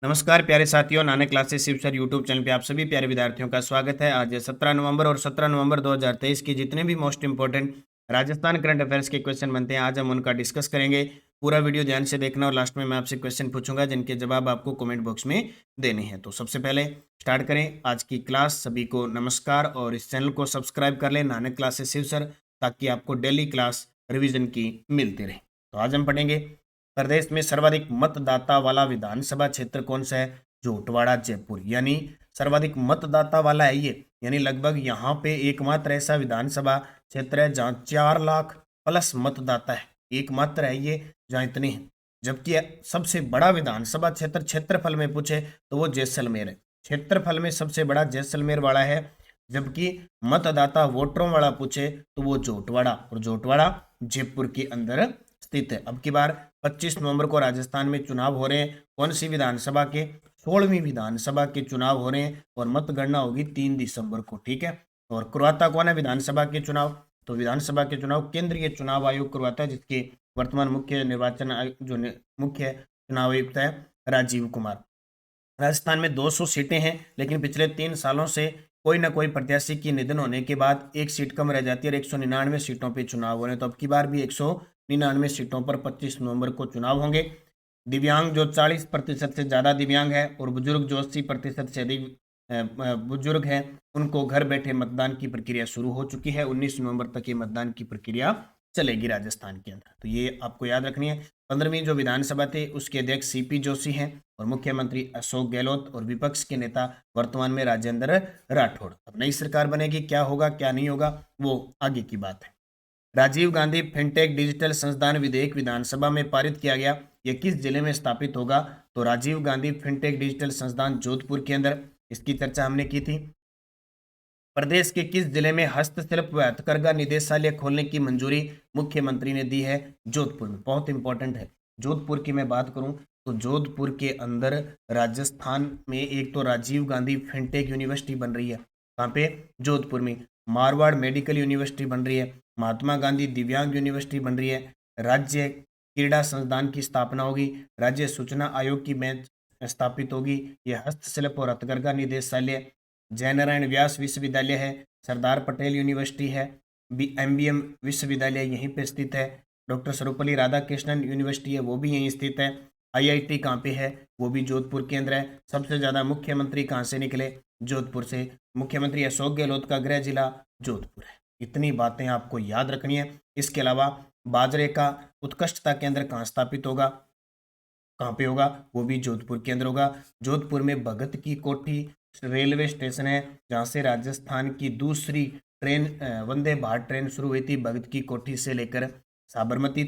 नमस्कार प्यारे साथियों, Nanak classes Shiv sir YouTube channel पे आप सभी प्यारे विद्यार्थियों का स्वागत है। आज 17 नवंबर और 17 नवंबर 2023 की जितने भी most important Rajasthan current affairs के क्वेश्चन बनते हैं, आज हम उनका डिस्कस करेंगे। पूरा वीडियो ध्यान से देखना और लास्ट में मैं आपसे क्वेश्चन पूछूंगा जिनके जवाब आपको कमेंट बॉक्स में देने हैं। तो सबसे पहले स्टार्ट करें आज की क्लास। सभी को नमस्कार और इस चैनल को सब्सक्राइब कर लें, नानक क्लासेस शिव सर, ताकि आपको डेली क्लास रिविजन की मिलती रहे। तो आज हम पढ़ेंगे प्रदेश में सर्वाधिक मतदाता वाला विधानसभा क्षेत्र कौन सा है? जोटवाड़ा जयपुर, यानी सर्वाधिक मतदाता वाला है ये, यानी लगभग यहाँ पे एकमात्र ऐसा विधानसभा क्षेत्र है जहाँ 4 लाख प्लस मतदाता है। एकमात्र है ये जहाँ इतने हैं। जबकि सबसे बड़ा विधानसभा क्षेत्र क्षेत्रफल में पूछे तो वो जैसलमेर है। क्षेत्रफल में सबसे बड़ा जैसलमेर वाला है। जबकि मतदाता वोटरों वाला पूछे तो वो जोटवाड़ा, और जोटवाड़ा जयपुर के अंदर स्थित है। अब की बार 25 नवंबर को राजस्थान में चुनाव हो रहे हैं। कौन सी विधानसभा के? 16वीं विधानसभा के चुनाव हो रहे हैं और मतगणना होगी 3 दिसंबर को। ठीक है। और करवाता कौन है विधानसभा के चुनाव? तो विधानसभा के चुनाव केंद्रीय चुनाव आयोग करवाता है, जिसके वर्तमान मुख्य निर्वाचन मुख्य चुनाव आयुक्त है राजीव कुमार। राजस्थान में 200 सीटें हैं, लेकिन पिछले 3 सालों से कोई ना कोई प्रत्याशी की निधन होने के बाद एक सीट कम रह जाती है और 199 सीटों पे चुनाव हो रहे हैं। तो अब की बार भी 199 सीटों पर 25 नवंबर को चुनाव होंगे। दिव्यांग जो 40% से ज़्यादा दिव्यांग है और बुजुर्ग जो 80% से अधिक बुजुर्ग हैं, उनको घर बैठे मतदान की प्रक्रिया शुरू हो चुकी है। 19 नवंबर तक ये मतदान की प्रक्रिया चलेगी राजस्थान के अंदर। तो ये आपको याद रखनी है। 15वीं जो विधानसभा थी उसके अध्यक्ष सीपी जोशी हैं और मुख्यमंत्री अशोक गहलोत, और विपक्ष के नेता वर्तमान में राजेंद्र राठौड़। अब नई सरकार बनेगी, क्या होगा क्या नहीं होगा वो आगे की बात है। राजीव गांधी फिनटेक डिजिटल संस्थान विधेयक विधानसभा में पारित किया गया। यह किस जिले में स्थापित होगा? तो राजीव गांधी फिनटेक डिजिटल संस्थान जोधपुर के अंदर। इसकी चर्चा हमने की थी। प्रदेश के किस जिले में हस्तशिल्प व हथकरघा निदेशालय खोलने की मंजूरी मुख्यमंत्री ने दी है? जोधपुर में। बहुत इंपॉर्टेंट है। जोधपुर की मैं बात करूं तो जोधपुर के अंदर राजस्थान में एक तो राजीव गांधी फिनटेक यूनिवर्सिटी बन रही है। कहाँ पे? जोधपुर में। मारवाड़ मेडिकल यूनिवर्सिटी बन रही है। महात्मा गांधी दिव्यांग यूनिवर्सिटी बन रही है। राज्य क्रीड़ा संस्थान की स्थापना होगी। राज्य सूचना आयोग की बेंच स्थापित होगी। यह हस्तशिल्प और हथकरघा निदेशालय। जयनारायण व्यास विश्वविद्यालय है। सरदार पटेल यूनिवर्सिटी है। एमबीएम विश्वविद्यालय यहीं पे स्थित है। डॉक्टर सर्वपल्ली राधाकृष्णन यूनिवर्सिटी है, वो भी यहीं स्थित है। आईआईटी कहाँ पे है? वो भी जोधपुर के अंदर है। सबसे ज़्यादा मुख्यमंत्री कहाँ से निकले? जोधपुर से। मुख्यमंत्री अशोक गहलोत का गृह जिला जोधपुर है। इतनी बातें आपको याद रखनी है। इसके अलावा बाजरे का उत्कृष्टता केंद्र कहाँ स्थापित होगा? कहाँ पे होगा? वो भी जोधपुर के अंदर होगा। जोधपुर में भगत की कोठी रेलवे स्टेशन है, जहाँ से राजस्थान की दूसरी ट्रेन वंदे भारत ट्रेन शुरू हुई थी भगत की कोठी से लेकर साबरमती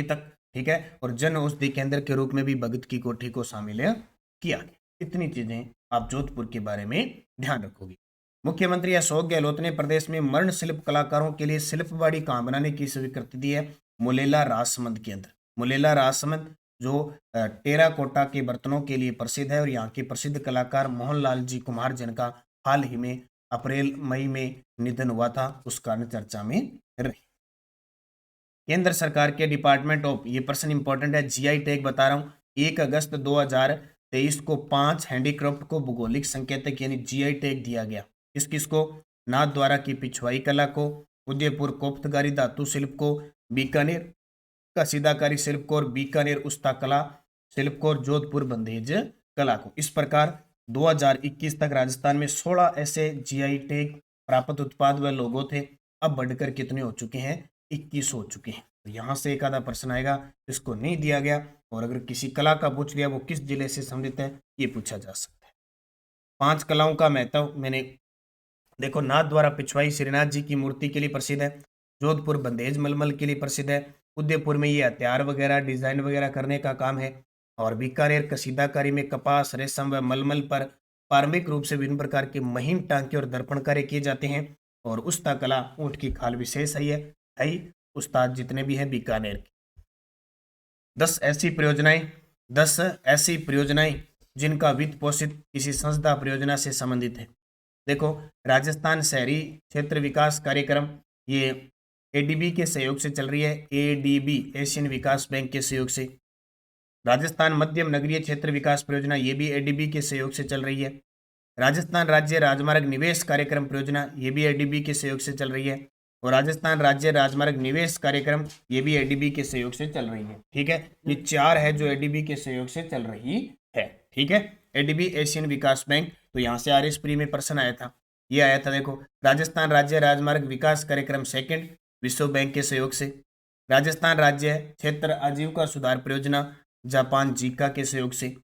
तक। ठीक है। और जन औषधि केंद्र के रूप में भी भगत की कोठी को शामिल किया गया। इतनी चीजें आप जोधपुर के बारे में ध्यान रखोगे। मुख्यमंत्री अशोक गहलोत ने प्रदेश में मरण शिल्प कलाकारों के लिए शिल्पवाड़ी कहाँ बनाने की स्वीकृति दी है? मुलेला राजसमंद के अंदर। मुलेला राजसमंद जो टेराकोटा के बर्तनों के लिए प्रसिद्ध है, और यहाँ के प्रसिद्ध कलाकार मोहनलाल जी कुमार, जिनका हाल ही में अप्रैल मई में निधन हुआ था, उस कारण चर्चा में रहे। केंद्र सरकार के डिपार्टमेंट ऑफ, ये प्रश्न इंपॉर्टेंट है, जीआई टैग बता रहा हूँ। 1 अगस्त 2023 को 5 हैंडीक्राफ्ट को भौगोलिक संकेतक यानी जीआई टैग दिया गया। किस किस को? नाथ द्वारा की पिछवाई कला को, उदयपुर कोप्तगारी धातु शिल्प को, बीकानेर कसीदाकारी शिल्प को, और बीकानेर उस्ता कला शिल्प को, और जोधपुर बंदेज कला को। इस प्रकार 2021 तक राजस्थान में 16 ऐसे जीआई टैग प्राप्त उत्पाद व लोगो थे। अब बढ़कर कितने हो चुके हैं? 21 हो चुके हैं। तो यहाँ से एक आधा प्रश्न आएगा जिसको नहीं दिया गया, और अगर किसी कला का पूछ लिया वो किस जिले से संबंधित है, ये पूछा जा सकता है। 5 कलाओं का महत्व मैंने देखो। नाथ द्वारा पिछवाई श्रीनाथ जी की मूर्ति के लिए प्रसिद्ध है। जोधपुर बंदेज मलमल के लिए प्रसिद्ध है। उदयपुर में ये हथियार वगैरह डिजाइन वगैरह करने का काम है। और बीकानेर कसीदाकारी में कपास रेशम व मलमल पर पारंपरिक रूप से विभिन्न प्रकार के महीन टांके और दर्पण कार्य किए जाते हैं। और उस्ता कला ऊँट की खाल विशेष है उस्ताद जितने भी हैं बीकानेर के। 10 ऐसी परियोजनाएं जिनका वित्त पोषित किसी संस्था परियोजना से संबंधित है। देखो, राजस्थान शहरी क्षेत्र विकास कार्यक्रम, ये एडीबी के सहयोग से चल रही है। एडीबी एशियन विकास बैंक के सहयोग से। राजस्थान मध्यम नगरीय क्षेत्र विकास परियोजना, ये भी एडीबी के सहयोग से चल रही है। राजस्थान राज्य राजमार्ग निवेश कार्यक्रम परियोजना, ये भी एडीबी के सहयोग से चल रही है। और राजस्थान राज्य राजमार्ग निवेश कार्यक्रम, ये भी एडीबी के सहयोग से चल रही है। ठीक है, ये 4 है जो एडीबी के सहयोग से चल रही है। ठीक है, एडीबी एशियन विकास बैंक, तो यहाँ से आरएस प्री में प्रश्न आया था, ये आया था। देखो, राजस्थान राज्य राजमार्ग विकास कार्यक्रम सेकंड, विश्व बैंक के सहयोग से। राजस्थान राज्य क्षेत्र आजीविका सुधार परियोजना, जापान जीका के सहयोग से।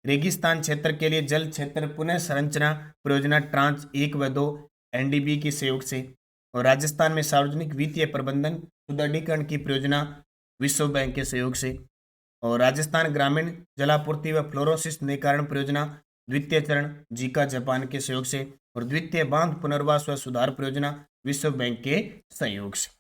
रेगिस्तान क्षेत्र के लिए जल क्षेत्र पुनः संरचना परियोजना ट्रांस 1 व 2, एनडीबी के सहयोग से। और राजस्थान में सार्वजनिक वित्तीय प्रबंधन सुदृढ़ीकरण की परियोजना, विश्व बैंक के सहयोग से। और राजस्थान ग्रामीण जलापूर्ति व फ्लोरोसिस निवारण परियोजना, द्वितीय चरण, जीका जापान के सहयोग से। और द्वितीय बांध पुनर्वास व सुधार परियोजना, विश्व बैंक के सहयोग से।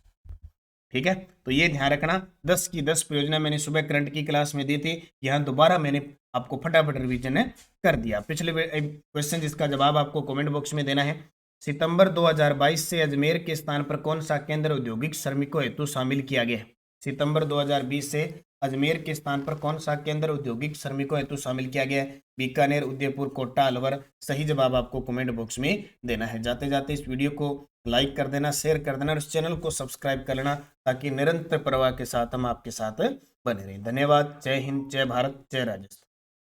ठीक है, तो ये ध्यान रखना, 10 की 10 परियोजना मैंने सुबह करंट की क्लास में दी थी, यहाँ दोबारा मैंने आपको फटाफट रिवीजन कर दिया। पिछले क्वेश्चन जिसका जवाब आपको कमेंट बॉक्स में देना है। सितंबर 2022 से अजमेर के स्थान पर कौन सा केंद्र औद्योगिक श्रमिकों हेतु शामिल किया गया है? सितंबर 2020 से अजमेर के स्थान पर कौन सा केंद्र औद्योगिक श्रमिकों हेतु शामिल किया गया है? बीकानेर, उदयपुर, कोटा, अलवर। सही जवाब आपको कमेंट बॉक्स में देना है। जाते जाते इस वीडियो को लाइक कर देना, शेयर कर देना और इस चैनल को सब्सक्राइब कर लेना, ताकि निरंतर प्रवाह के साथ हम आपके साथ बने रहें। धन्यवाद। जय हिंद, जय भारत, जय राजस्थान।